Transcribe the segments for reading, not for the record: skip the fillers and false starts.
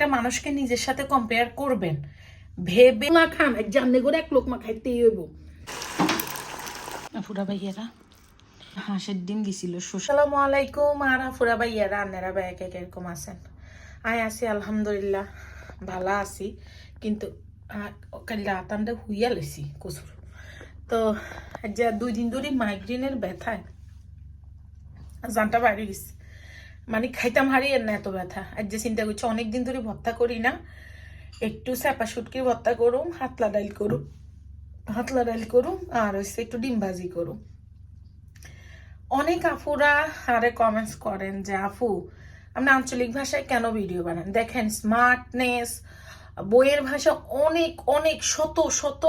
একটা মানুষকে নিজের সাথে কম্পেয়ার করবেন ভেবে না খান এক জানলে করে এক লোক মা খাইতেই হইব। ফুরা ভাইয়ারা হাঁসের ডিম দিছিল। আসসালামু আলাইকুম। আর ফুরা ভাইয়ারা আন্নারা ভাই এক এরকম আছেন? আয় আছি আলহামদুলিল্লাহ ভালো আছি, কিন্তু কাল রাতানটা হুইয়া লেছি কচুর। তো যে 2 দিন ধরে মাইগ্রেনের ব্যথায় জানটা বাড়ি গেছে, মানে খাইতাম হারিয়ে না এত ব্যথা। আর যে চিন্তা করছি অনেকদিন ধরে ভর্তা করি না, একটু চাপা শুটকির ভর্তা করুম, হাতলা ডাইল করুম আর হচ্ছে একটু ডিম ভাজি করুম। অনেক আপুরা আরে কমেন্টস করেন যে আপু আপনি আঞ্চলিক ভাষায় কেন ভিডিও বানান? দেখেন স্মার্টনেস বইয়ের ভাষা অনেক অনেক শত শত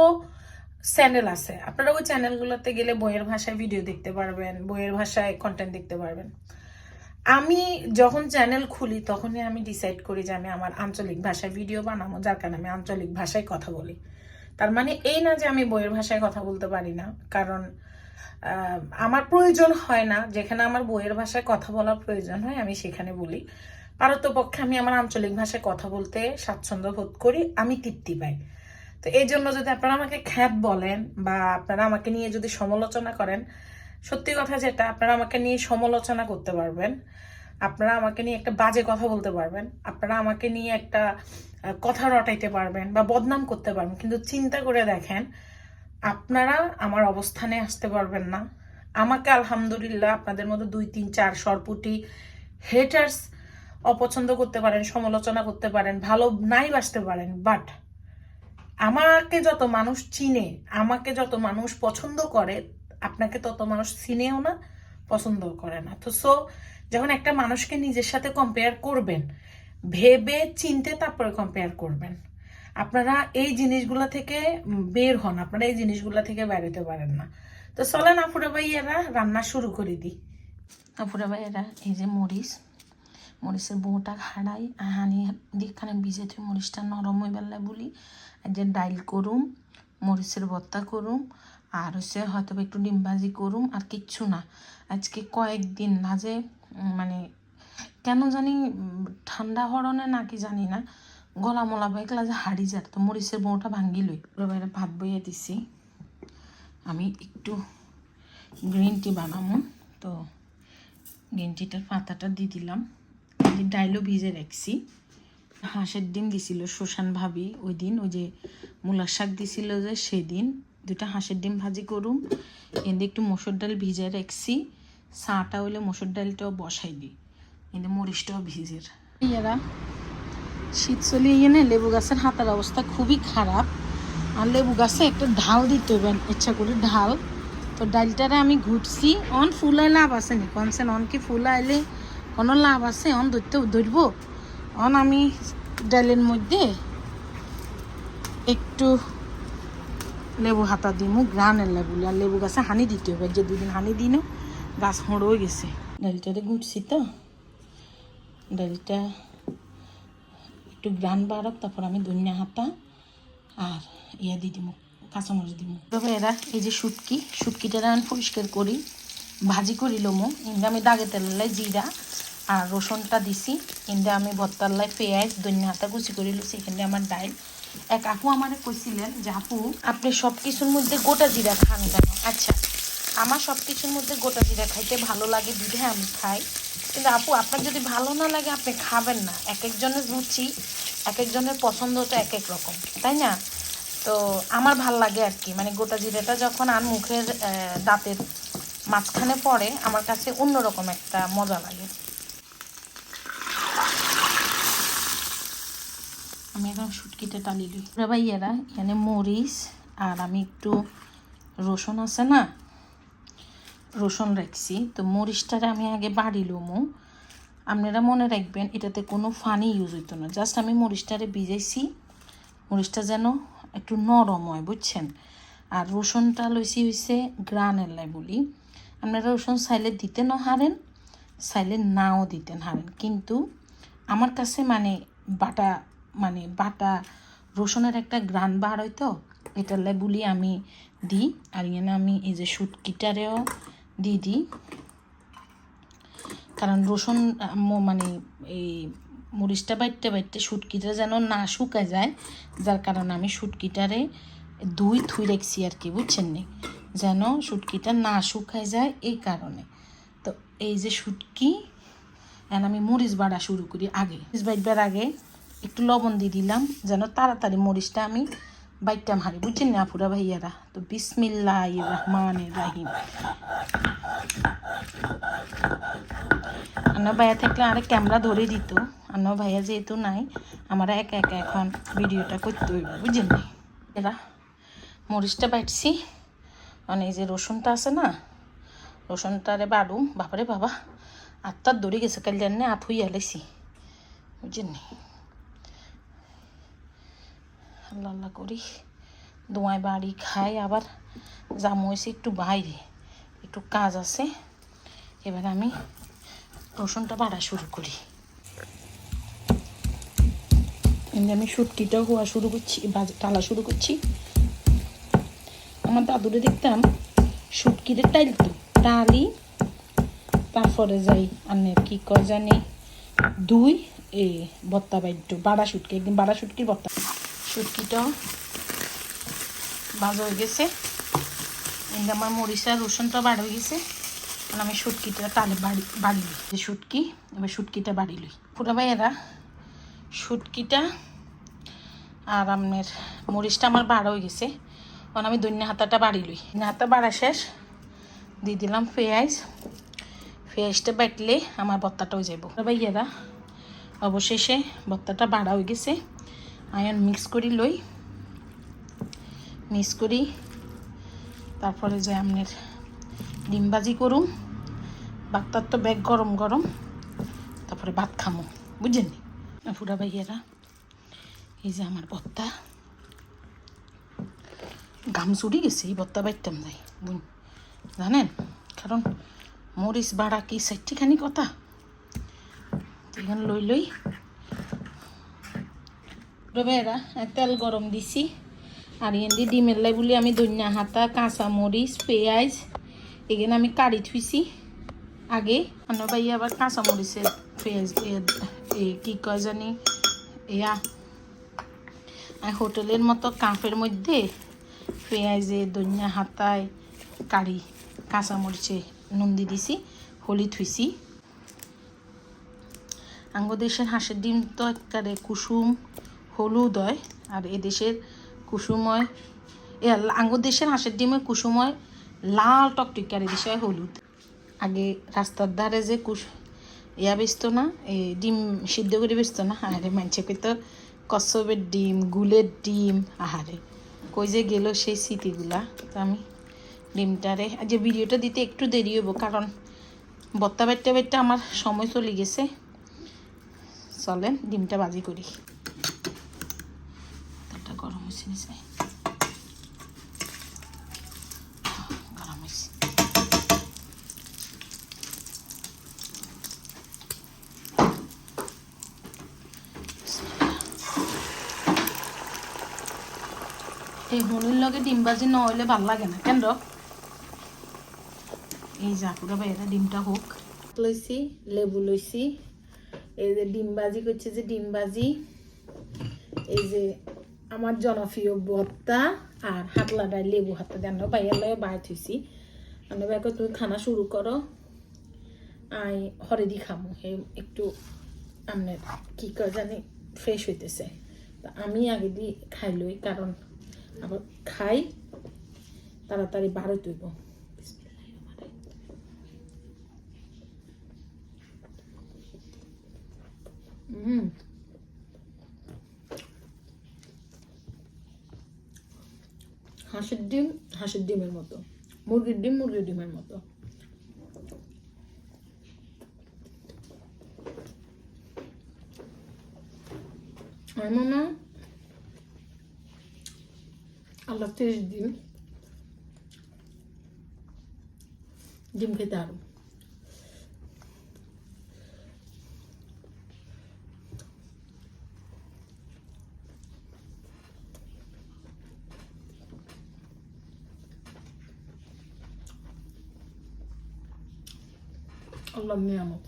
চ্যানেল আছে, আপনারা ওই চ্যানেলগুলোতে গেলে বইয়ের ভাষায় ভিডিও দেখতে পারবেন, বইয়ের ভাষায় কন্টেন্ট দেখতে পারবেন। আমি যখন চ্যানেল খুলি তখনই আমি ডিসাইড করি যে আমি আমার আঞ্চলিক ভাষায় ভিডিও বানাবো, যার কারণে আমি আঞ্চলিক ভাষায় কথা বলি। তার মানে এই না যে আমি বইয়ের ভাষায় কথা বলতে পারি না, কারণ আমার প্রয়োজন হয় না। যেখানে আমার বইয়ের ভাষায় কথা বলার প্রয়োজন হয় আমি সেখানে বলি। পারতপক্ষে আমি আমার আঞ্চলিক ভাষায় কথা বলতে স্বাচ্ছন্দ্য বোধ করি, আমি তৃপ্তি পাই। তো এই জন্য যদি আপনারা আমাকে খ্যাত বলেন বা আপনারা আমাকে নিয়ে যদি সমালোচনা করেন, সত্যি কথা যেটা, আপনারা আমাকে নিয়ে সমালোচনা করতে পারবেন, আপনারা আমাকে নিয়ে একটা বাজে কথা বলতে পারবেন, আপনারা আমাকে নিয়ে একটা কথা রটাইতে পারবেন বা বদনাম করতে পারবেন, কিন্তু চিন্তা করে দেখেন আপনারা আমার অবস্থানে আসতে পারবেন না। আমাকে আলহামদুলিল্লাহ আপনাদের মধ্যে 2, 3, 4 সরপুটি হেটার্স অপছন্দ করতে পারেন, সমালোচনা করতে পারেন, ভালো নাই বাসতে পারেন, বাট আমাকে যত মানুষ চিনে, আমাকে যত মানুষ পছন্দ করে, আপনাকে তত মানুষ চিনেও না, পছন্দও করে না। তো সো যখন একটা মানুষকে নিজের সাথে কম্পেয়ার করবেন, ভেবে চিনতে তারপরে কম্পেয়ার করবেন। আপনারা এই জিনিসগুলা থেকে বের হন, আপনারা এই জিনিসগুলা থেকে বেরোতে পারেন না। তো চলেন আপুরা ভাইয়েরা রান্না শুরু করে দিই। আপুরা ভাইয়েরা এই যে মরিচের বউটা হাড়াই হানি দিকখানে ভিজে তুই মরিচটা নরম হয়ে বেলায় বলি, আর যে ডাইল করুম, মরিচের ভর্তা করুম, আর হচ্ছে হয়তো একটু ডিম ভাজি করুম, আর কিচ্ছু না। আজকে কয়েকদিন না যে মানে কেন জানি ঠান্ডা হরণে নাকি জানি না গলা মলা বাইকলা যে হাড়ি যায়, তো মরিচের বউটা ভাঙ্গি লই। বাইরে ভাত বইয়ে দিছি, আমি একটু গ্রিন টি বানাবো, তো গ্রিন টিটার পাতাটা দিয়ে দিলাম। ডাইলও ভিজে রাখছি। হাঁসের ডিম দিছিল শোষান ভাবি ওই দিন, ওই যে মূলার শাক দিছিল যে সেদিন 2টা হাঁসের ডিম ভাজি করুম। এতে একটু মসুর ডাল ভিজে রাখছি, চাটা হইলে মসুর ডালটাও বসাই দিই, এতে মরিচটাও ভিজের। এরা শীত চলে এনে লেবু গাছের হাতের অবস্থা খুবই খারাপ, আর লেবু গাছে একটা ঢাল দিতে হবে ইচ্ছা করে ঢাল। তো ডালটারে আমি ঘুরছি, অন ফুল আইলে লাভ আছে নি কনসেন, অন কি ফুল আইলে কোনো লাভ আছে? অন ধরব অন আমি ডালের মধ্যে একটু লেবু হাতা দিমু, গ্রানের লেবু, আর লেবু গাছে হানি দিতে হবে, যে 2 দিন হানি দিন গাছ হয়ে গেছে। ডালটারে ঘুরছি, তো ডালটা একটু গ্রান বাড়ক, তারপর আমি ধনিয়া হাতা আর ইয়া দিয়ে দিব, কাঁচামরিচ দিব। তবে এরা এই যে শুটকিটা আমি পরিষ্কার করি, ভাজি করি লমো, কিন্তু আমি দাগে তেলাই জিরা আর রসুনটা দিছি, কিন্তু আমি ভর্তার লাই পেঁয়াজ ধনিয়া হাতা কুচি করে লুছি। এখানে আমার ডাইল। এক আপু আমারে কইছিলেন যে আপু আপনি সব কিছুর মধ্যে গোটা জিরা খান কেন? আচ্ছা, আমার সব কিছুর মধ্যে গোটা জিরা খাইতে ভালো লাগে, বিধে আমি খাই, কিন্তু আপু আপনার যদি ভালো না লাগে আপনি খাবেন না। এক একজনের রুচি, এক একজনের পছন্দ তো এক এক রকম, তাই না? তো আমার ভাল লাগে আর কি, মানে গোটা জিরাটা যখন আর মুখের দাঁতের মাঝখানে পড়ে আমার কাছে অন্যরকম একটা মজা লাগে। আমি এখন শুটকিটা টালি লই। ভাইয়েরা এখানে মরিচ আর আমি একটু রসুন আছে না, রসুন রাখছি। তো মরিচটারে আমি আগে বাড়ি লমু। আপনারা মনে রাখবেন এটাতে কোনো ফানি ইউজ হইতো না, জাস্ট আমি মরিচটারে ভিজাইছি, মরিচটা যেন একটু নরম হয়, বুঝছেন? আর রসুনটা লইছি হইছে গ্রানের লাই বলি। আপনারা রসুন চাইলে দিতে না হারেন, চাইলে নাও দিতেন হারেন, কিন্তু আমার কাছে মানে বাটা রসুনের একটা গ্রান বার হয়তো, এটার লাই বলি আমি দিই। আর এখানে আমি এই যে শুটকিটারেও দিয়ে দিই, কারণ রসুন মানে এই মরিচটা বাইটতে বাইটতে শুটকিটা যেন না শুকায় যায়, যার কারণে আমি শুটকিটারে থুই রাখছি আর কি, বুঝছেন নি, যেন শুটকিটা না শুকায় যায় এই কারণে। তো এই যে শুটকি, এখন আমি মরিচ বাড়া শুরু করি। আগে মরিচ বাইটবার আগে একটু লবণ দিয়ে দিলাম যেন তাড়াতাড়ি মরিচটা আমি বাইটটা মারি, বুঝছেন না আপুরা ভাইয়ারা। তো বিসমিল্লাহির রহমানির রহিম। আন্না ভাইয়া থাকলে আরে ক্যামেরা ধরে দিত, আন্না ভাইয়া যেহেতু নাই, আমরা একা একা এখন ভিডিওটা করতে হইব, বুঝছেন না। এরা মরিচটা বাইটছি, মানে এই যে রসুনটা আছে না, রসুনটারে বাড়ু, বাবারে বাবা আত্মার দৌড়ে গেছে, কাল জানে আপ হইয়া লেছি, বুঝছেন নি। আল্লাহ আল্লাহ করি, দোয়ায় বাড়ি খাই, আবার জামু হয়েছে একটু বাইরে, একটু কাজ আছে। এবার আমি রসুনটা বাড়া শুরু করি। আমি শুটকিটাও হওয়া শুরু করছি, টালা শুরু করছি। আমার দাদুরে দেখতাম শুটকিরে টাইলতো, টালি তারপরে যাই আনের কি কয় জানি দুই বত্তা বাইদ্য বাড়া শুটকি, একদিন বাড়া শুটকির বত্তা। শুটকিটাও ভাজা হয়ে গেছে, কিন্তু আমার মরিচা রসুনটা বাড়া হয়ে গেছে। আমি শুটকিটা টালে বাড়ি লই, যে শুটকি, এবার শুটকিটা বাড়ি লই পুরা ভাইয়েরা। শুটকিটা আর আপনার মরিচটা আমার বাড়া হয়ে গেছে, কারণ আমি দৈন্য হাতাটা বাড়ি লই। হাতা বাড়া শেষ, দিয়ে দিলাম পেঁয়াজ। পেঁয়াজটা বাটলে আমার ভর্তাটা হয়ে যাবো ভাইয়েরা। অবশেষে ভর্তাটা বাড়া হয়ে গেছে, আয়ন মিক্স করি লই, মিক্স করি। তারপরে যে আপনার ডিম ভাজি করুম, ভাতটার তো ব্যাগ গরম গরম, তারপরে ভাত খামো, বুঝছেন পুরা ভাইয়েরা। এই যে আমার ভর্তা, গাম চুরি গেছে এই ভর্তা বাইতাম যাই বুঝ, জানেন, কারণ মরিচ বাড়া কি সেটিখানি কথা। এখানে লই ভাইয়েরা, তেল গরম দিছি, আর এনে ডিমের লাই বলে আমি ধনিয়া হাতা, কাঁচা মরিচ, পেঁয়াজ এখানে আমি কাড়ি থুইছি আগে। আনো ভাই আবার কাঁচা মরিচের পেঁয়াজ কি কয় জানি ইয়া হোটেলের মতো কাপের মধ্যে পেঁয়াজে ধনিয়া হাতায় কাড়ি কাঁচা মরিচে নুন দিয়ে দিছি, হলুদ থুইছি। দেশের হাঁসের ডিম তো একেবারে কুসুম হলুদ হয়, আর এদেশের কুসুম হয়, দেশের হাঁসের ডিমের কুসুম হয় লাল টকটকে, আর এদেশে হয় হলুদ। আগে রাস্তার ধারে যে বেচতো না, এই ডিম সিদ্ধ করে বেচতো না, আহারে মানছে কইতো কচ্ছপের ডিম, গুলের ডিম, আহারে কই যে গেল সেই স্মৃতিগুলা। তো আমি ডিমটারে যে ভিডিওটা দিতে একটু দেরি হইব, কারণ ভর্তা বাইটতে বাইটতে আমার সময় চলে গেছে। চলেন ডিমটা ভাজি করি। তেলটা গরম হয়েছে নিচে, গরম হয়েছে। এই হনির লগে ডিম ভাজি না হইলে ভাল লাগে না কেন। এই যা পুরো বাইরে ডিমটা হোক লইছি, লেবু লইছি, এই যে ডিম ভাজি করছে, যে ডিম ভাজি, এই যে আমার জনপ্রিয় ভর্তা, আর হাতলা ডাই লেবু হাতে দেন ভাইয়ের লগে বাইর থইছি। আমি ভাইকে তুমি খানা শুরু করো, আই হরেদি খামো, একটু আপনার কি করে জানি ফ্রেশ হইতেছে। তা আমি আগে দিয়ে খাই লই, কারণ আবার খাই তাড়াতাড়ি বারো তুইব। হাঁসের ডিম হাঁসের ডিমের মতো, মুরগির ডিম মুরগির ডিমের মতো। মামা আল্লাহ 30 দিন ডিম খেতে আরো আল্লাহর নিয়ামত।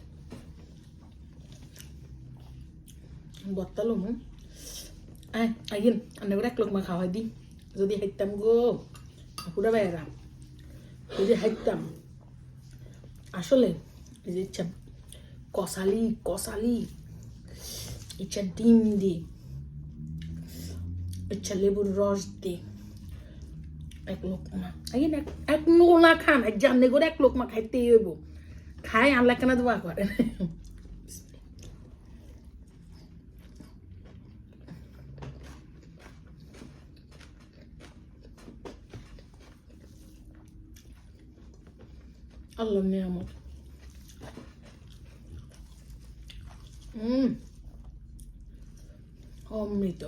বত্তালো মু আইন আন্নে করে এক লোক মা খাওয়াই দি যদি হাইতাম গো পুরা বেড়া যদি হাইতাম আসলে এই যে ইচ্ছা কষালি ইচ্ছা ডিম দি ইচ্ছা লেবুর রস দি এক লোকমা আইন এক নোলা খান এক জানলে করে এক লোকমা খাইতেই হইব খাই আল্লাহ কেনা দোয়া করেন আল্লাহ নিয়ামত অমৃত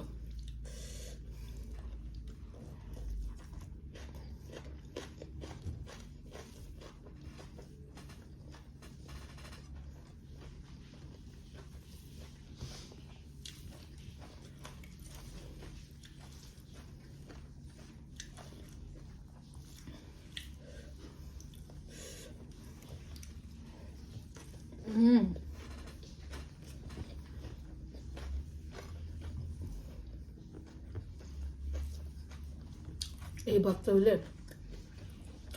এই ভাতটা হইলে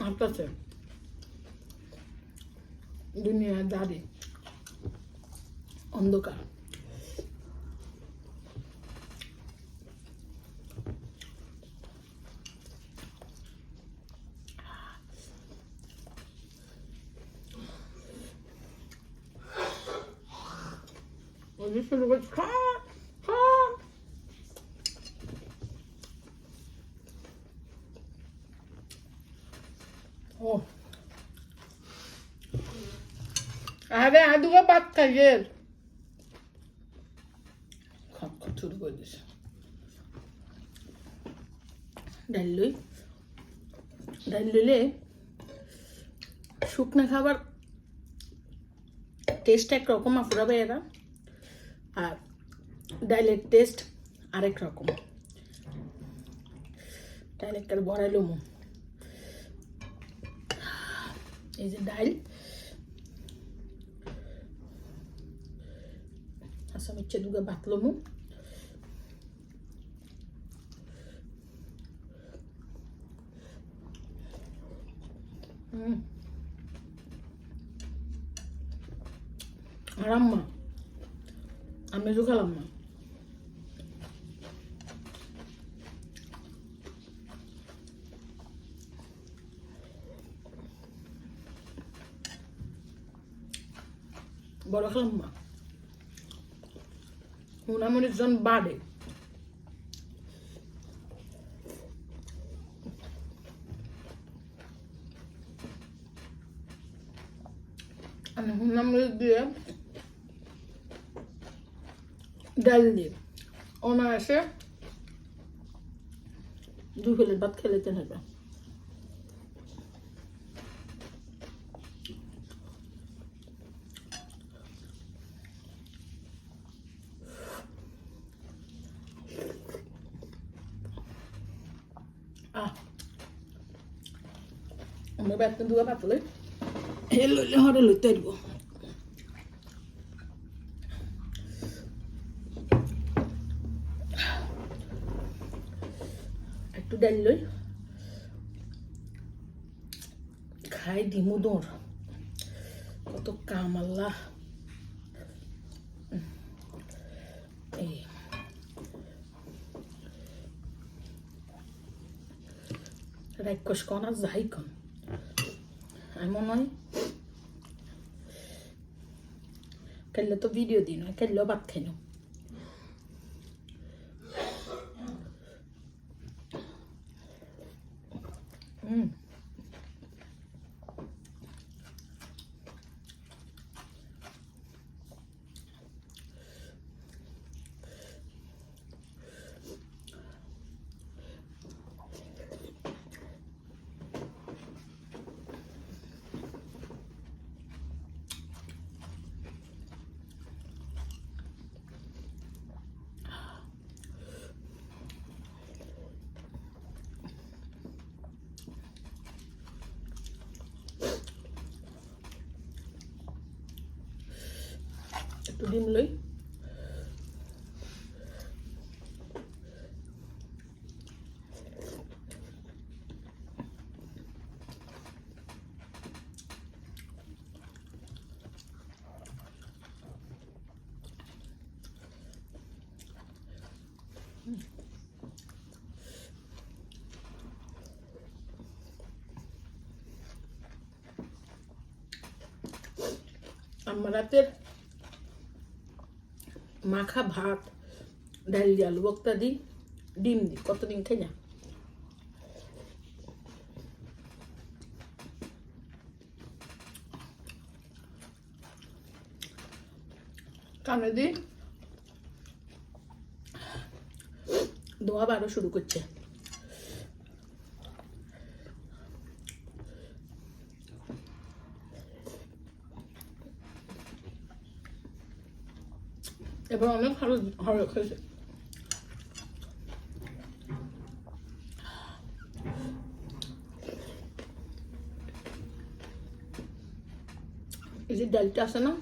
আপনার দুনিয়ার দাঁড়ি অন্ধকার শুরু করছি ও আরে আদুগা ভাত খাইয়ে খপ খপ শুরু করে দিছে ডাল লইলে শুকনা খাবার টেস্ট একরকম আপুরাবে এরা আর ডাইলের টেস্ট আরেক রকম ডাইল একটা বড়াইলো মু এই যে ডাইল আচ্ছা মিচ্ছে দুগা বাতলো মু আর আম্মা আমি জোগালাম না বড় খেলাম না উনামনির জন বাড়ে আমি উনামরিচ দিয়ে ডাল দিয়ে অনায়াসে 2 প্লেট ভাত খেলে তেন হবে আমি বেতন দুয়া পাতলে লইলে হরে লইতে দিব একটু ডাল লই খাই দিমু দৌড় কত কাম আল্লাহ এই রাক্ষস কন আর যাই কন এমন নয় কাল্লে তো ভিডিও দিই নয় কাল্লেও ভাত খাই না একটু ডিম লই আমার রাতের মাখা ভাত ডাল দিয়ে আলু বক্তা দিই ডিম দিই কতদিন খাই না কানে দিই দোয়া বারো শুরু করছে এবার অনেক ভালো ভালো খেয়েছে এই যে ডালটা আছে না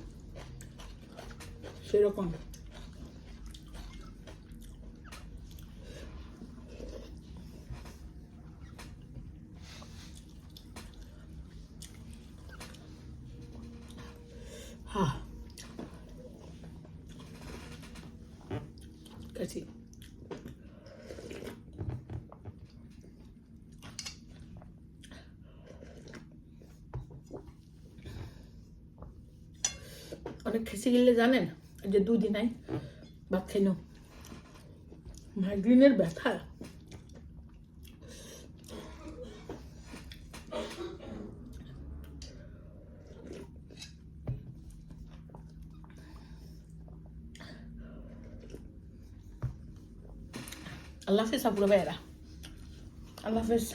সেরকম হ্যাঁ কাছি অনেক খেসে গেলে জানেন যে দুদিন নাই ভাত খাই না মাইগ্রেনের ব্যথা আল্লাহ হাফেজ আপুরা ভাইয়েরা আল্লাহ হাফেজ